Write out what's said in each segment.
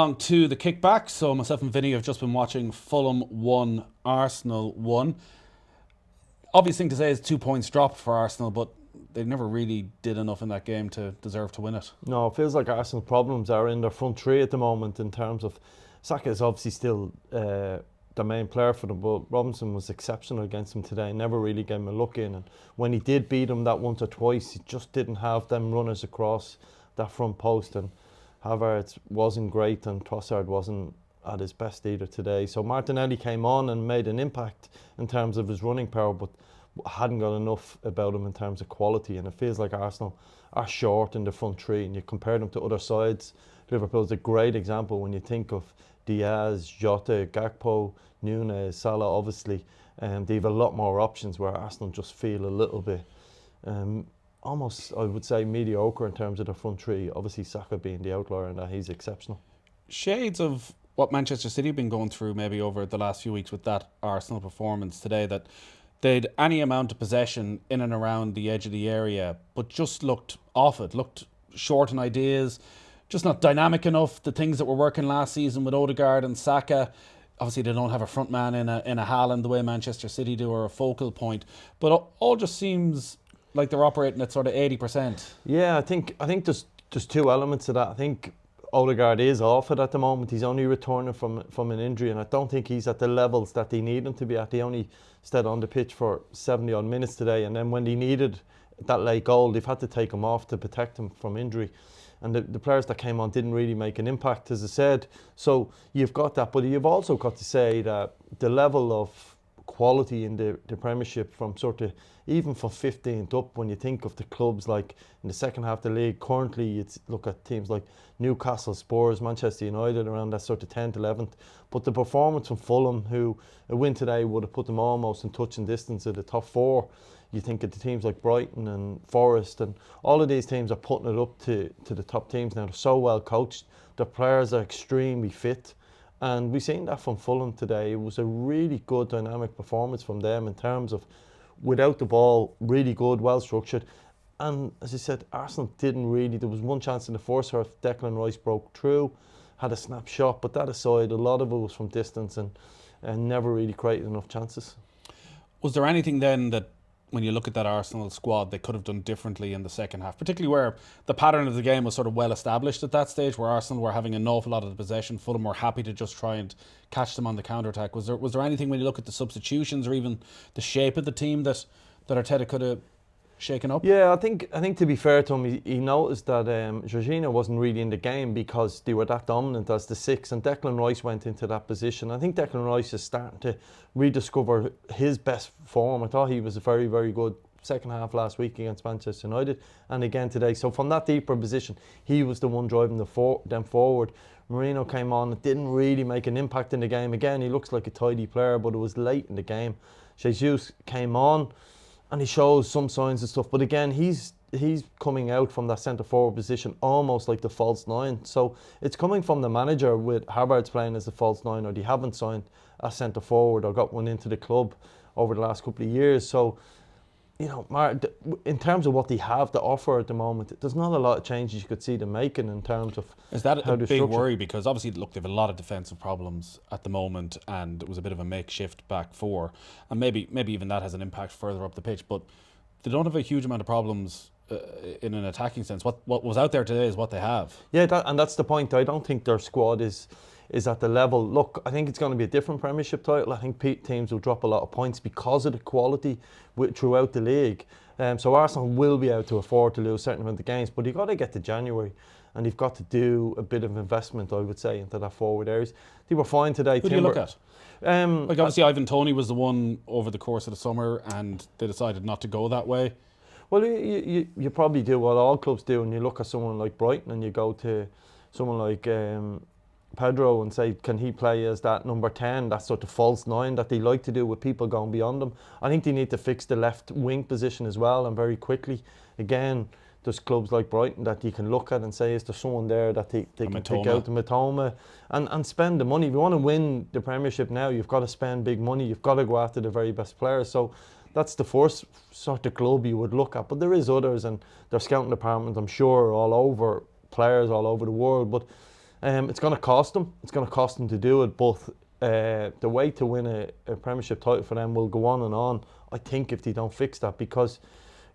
along to the kickback. So myself and Vinny have just been watching Fulham 1, Arsenal 1. Obvious thing to say is 2 points dropped for Arsenal, but they never really did enough in that game to deserve to win it. No, it feels like Arsenal's problems are in their front three at the moment in terms of Saka is obviously still the main player for them, but Robinson was exceptional against him today, never really gave him a look in, and when he did beat him that once or twice, he just didn't have them runners across that front post, and Havertz wasn't great and Trossard wasn't at his best either today. So Martinelli came on and made an impact in terms of his running power, but hadn't got enough about him in terms of quality, and it feels like Arsenal are short in the front three, and you compare them to other sides. Liverpool's a great example when you think of Diaz, Jota, Gakpo, Núñez, Salah obviously. They have a lot more options where Arsenal just feel a little bit almost, I would say, mediocre in terms of the front three. Obviously Saka being the outlier and that he's exceptional. Shades of what Manchester City have been going through maybe over the last few weeks with that Arsenal performance today, that they'd any amount of possession in and around the edge of the area, but just looked off it, looked short in ideas, just not dynamic enough. The things that were working last season with Odegaard and Saka, obviously they don't have a front man in a Haaland the way Manchester City do, or a focal point, but all just seems like they're operating at sort of 80%. Yeah, I think there's two elements to that. I think Odegaard is off it at the moment. He's only returning from an injury, and I don't think he's at the levels that they need him to be at. He only stayed on the pitch for 70 odd minutes today, and then when they needed that late goal, they've had to take him off to protect him from injury. And the players that came on didn't really make an impact, as I said. So you've got that, but you've also got to say that the level of quality in the Premiership from sort of even from 15th up, when you think of the clubs like in the second half of the league, currently you look at teams like Newcastle, Spurs, Manchester United around that sort of 10th, 11th. But the performance from Fulham, who a win today would have put them almost in touching distance of the top four. You think of the teams like Brighton and Forest, and all of these teams are putting it up to the top teams now. They're so well coached. The players are extremely fit. And we've seen that from Fulham today. It was a really good dynamic performance from them in terms of, without the ball, really good, well structured. And as I said, Arsenal didn't really, there was one chance in the first half, Declan Rice broke through, had a snapshot, but that aside, a lot of it was from distance and never really created enough chances. Was there anything then that, when you look at that Arsenal squad, they could have done differently in the second half, particularly where the pattern of the game was sort of well established at that stage, where Arsenal were having an awful lot of the possession, Fulham were happy to just try and catch them on the counter-attack? Was there anything, when you look at the substitutions or even the shape of the team, that Arteta could have shaken up? Yeah, I think to be fair to him, he noticed that Jorginho wasn't really in the game because they were that dominant as the six, and Declan Rice went into that position. I think Declan Rice is starting to rediscover his best form. I thought he was a very, very good second half last week against Manchester United and again today. So from that deeper position, he was the one driving them forward. Marino came on and didn't really make an impact in the game. Again, he looks like a tidy player, but it was late in the game. Jesus came on and he shows some signs and stuff, but again, he's coming out from that centre forward position almost like the false nine. So it's coming from the manager, with Havertz playing as the false nine, or they haven't signed a centre forward or got one into the club over the last couple of years. So, you know, in terms of what they have to offer at the moment, there's not a lot of changes you could see them making in terms of. Is that a big worry? Because obviously, look, they have a lot of defensive problems at the moment, and it was a bit of a makeshift back four, and maybe even that has an impact further up the pitch. But they don't have a huge amount of problems in an attacking sense. What was out there today is what they have. Yeah, and that's the point. I don't think their squad is at the level. Look, I think it's going to be a different Premiership title. I think teams will drop a lot of points because of the quality throughout the league. So Arsenal will be able to afford to lose a certain amount of games, but you've got to get to January and you've got to do a bit of investment, I would say, into that forward areas. They were fine today. Who do you look at? Like obviously Ivan Toney was the one over the course of the summer, and they decided not to go that way. Well, you probably do what all clubs do, and you look at someone like Brighton and you go to someone like Pedro and say, can he play as that number 10, that sort of false 9 that they like to do with people going beyond them. I think they need to fix the left wing position as well, and very quickly. Again, there's clubs like Brighton that you can look at and say, is there someone there that they can pick out, the Matoma, and spend the money. If you want to win the Premiership now, you've got to spend big money. You've got to go after the very best players. So that's the first sort of club you would look at. But there is others, and their scouting department, I'm sure, all over, players all over the world. But It's going to cost them. It's going to cost them to do it, but the way to win a Premiership title for them will go on and on, I think, if they don't fix that. Because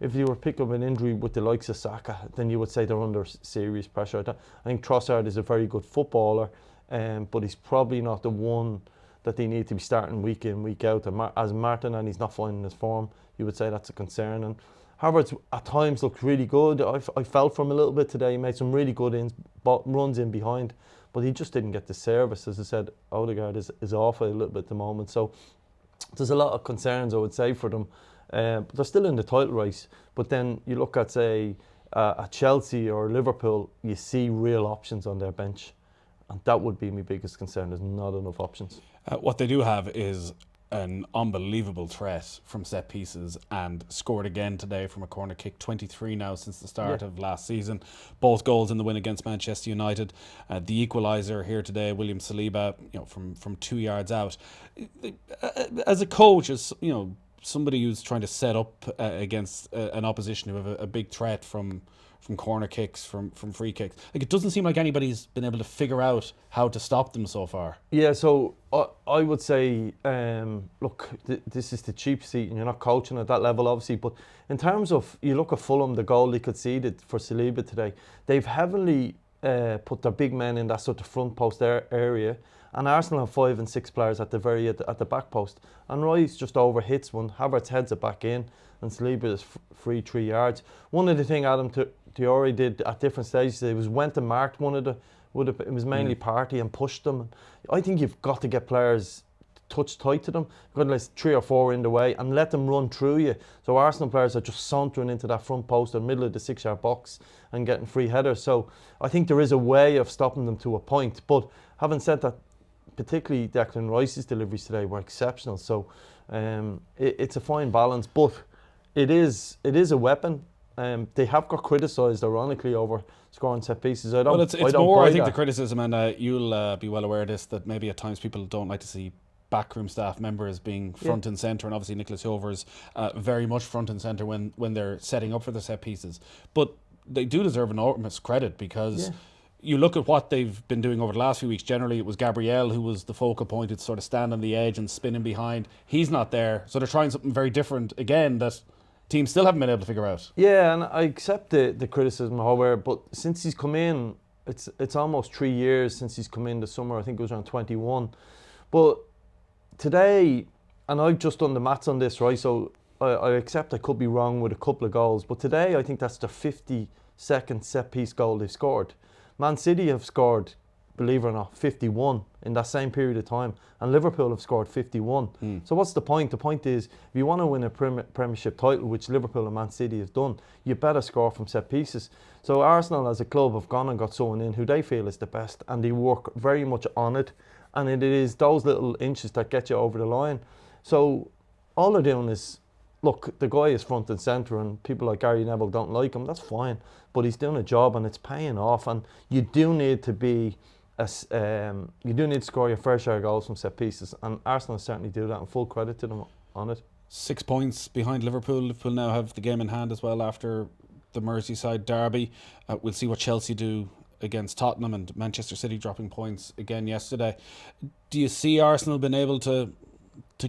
if you were pick up an injury with the likes of Saka, then you would say they're under serious pressure. I think Trossard is a very good footballer, but he's probably not the one that they need to be starting week in, week out. And as Martinelli's not finding his form, you would say that's a concern. And Havertz at times looked really good. I felt for him a little bit today. He made some really good runs in behind, but he just didn't get the service. As I said, Odegaard is off a little bit at the moment. So there's a lot of concerns, I would say, for them. But they're still in the title race. But then you look at, say, at Chelsea or Liverpool, you see real options on their bench. And that would be my biggest concern. There's not enough options. What they do have is an unbelievable threat from set pieces, and scored again today from a corner kick. 23 now since the start of last season. Both goals in the win against Manchester United. The equaliser here today, William Saliba, from 2 yards out. As a coach, as somebody who's trying to set up against an opposition who have a big threat from corner kicks, from free kicks. Like, it doesn't seem like anybody's been able to figure out how to stop them so far. Yeah, so I would say, look, this is the cheap seat, and you're not coaching at that level, obviously. But in terms of, you look at Fulham, the goal they conceded for Saliba today, they've heavily put their big men in that sort of front post area. And Arsenal have 5 and 6 players at the back post. And Rice just overhits one. Havertz heads it back in, and Saliba is free 3 yards. One of the things Adam Traore did at different stages, he went and marked one of the. It was mainly Partey, and pushed them. I think you've got to get players touch tight to them. You've got to let 3 or 4 in the way and let them run through you. So Arsenal players are just sauntering into that front post in the middle of the 6-yard box and getting free headers. So I think there is a way of stopping them to a point. But having said that, particularly Declan Rice's deliveries today were exceptional. So it's a fine balance, but it is a weapon. They have got criticised, ironically, over scoring set pieces. It's more, I think, the criticism, and you'll be well aware of this, that maybe at times people don't like to see backroom staff members being front and centre, and obviously Nicholas Jover's very much front and centre when they're setting up for the set pieces. But they do deserve enormous credit, because you look at what they've been doing over the last few weeks. Generally, it was Gabriel who was the focal point, to sort of stand on the edge and spin in behind. He's not there, so they're trying something very different again that teams still haven't been able to figure out. Yeah, and I accept the criticism, however, but since he's come in, it's almost 3 years since he's come in this summer. I think it was around 21. But today, and I've just done the maths on this, right? So I accept I could be wrong with a couple of goals, but today I think that's the 52nd set piece goal they've scored. Man City have scored, believe it or not, 51 in that same period of time, and Liverpool have scored 51. So what's the point? The point is, if you want to win a Premiership title, which Liverpool and Man City have done, you better score from set pieces. So Arsenal as a club have gone and got someone in who they feel is the best, and they work very much on it, and it is those little inches that get you over the line. So all they're doing is, look, the guy is front and centre, and people like Gary Neville don't like him. That's fine, but he's doing a job, and it's paying off. And you do need to score your fair share of goals from set pieces, and Arsenal certainly do that. And full credit to them on it. 6 points behind Liverpool. Liverpool now have the game in hand as well after the Merseyside derby. We'll see what Chelsea do against Tottenham, and Manchester City dropping points again yesterday. Do you see Arsenal being able to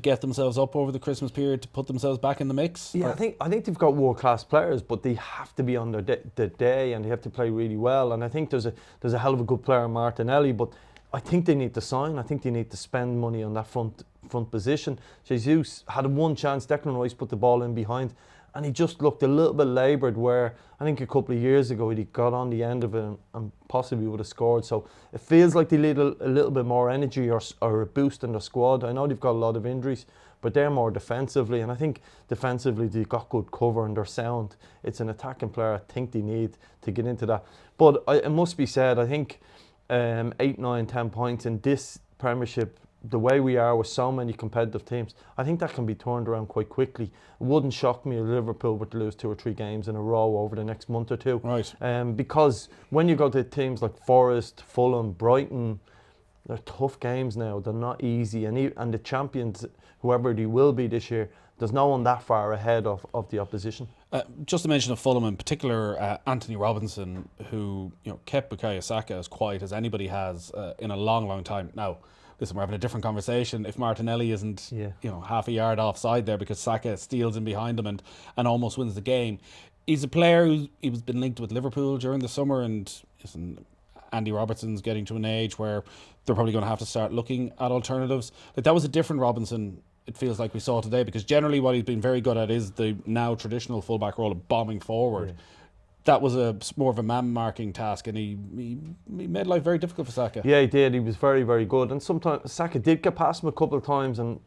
get themselves up over the Christmas period, to put themselves back in the mix? Yeah, I think they've got world-class players, but they have to be on their day, and they have to play really well. And I think there's a hell of a good player, Martinelli, but I think they need to sign. I think they need to spend money on that front position. Jesus had one chance. Declan Rice put the ball in behind, and he just looked a little bit laboured, where I think a couple of years ago he got on the end of it and possibly would have scored. So it feels like they need a little bit more energy or a boost in the squad. I know they've got a lot of injuries, but they're more defensively, and I think defensively they've got good cover and they're sound. It's an attacking player I think they need to get into that. But it must be said, I think 8, 9, 10 points in this Premiership, the way we are with so many competitive teams, I think that can be turned around quite quickly. It wouldn't shock me if Liverpool were to lose 2 or 3 games in a row over the next month or two. Right. Because when you go to teams like Forest, Fulham, Brighton, they're tough games now. They're not easy. And the champions, whoever they will be this year, there's no one that far ahead of the opposition. Just to mention of Fulham in particular, Anthony Robinson, who kept Bukayo Saka as quiet as anybody has in a long, long time. Now, listen, we're having a different conversation if Martinelli isn't half a yard offside there because Saka steals in behind him and almost wins the game. He's a player who's been linked with Liverpool during the summer, and listen, Andy Robertson's getting to an age where they're probably going to have to start looking at alternatives. Like, that was a different Robinson, it feels like, we saw today, because generally what he's been very good at is the now traditional fullback role of bombing forward. That was more of a man-marking task, and he made life very difficult for Saka. Yeah, he did. He was very, very good. And sometimes Saka did get past him a couple of times, and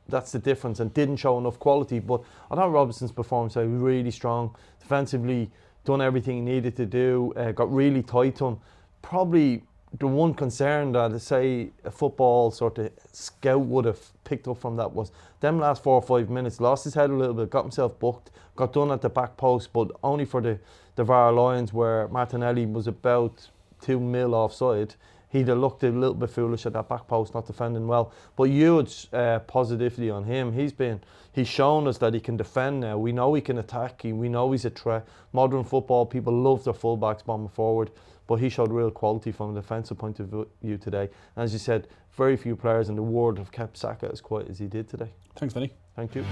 that's the difference, and didn't show enough quality. But I thought Robinson's performance was really strong. Defensively, done everything he needed to do, got really tight to him. Probably the one concern that, say, a football sort of scout would have picked up from that was them last 4 or 5 minutes, lost his head a little bit, got himself booked, got done at the back post, but only for the VAR lines where Martinelli was about 2 mil offside. He'd have looked a little bit foolish at that back post, not defending well. But huge positivity on him. He's shown us that he can defend now. We know he can attack. We know he's a threat. Modern football, people love their fullbacks bombing forward, but he showed real quality from a defensive point of view today. And as you said, very few players in the world have kept Saka as quiet as he did today. Thanks, Vinny. Thank you.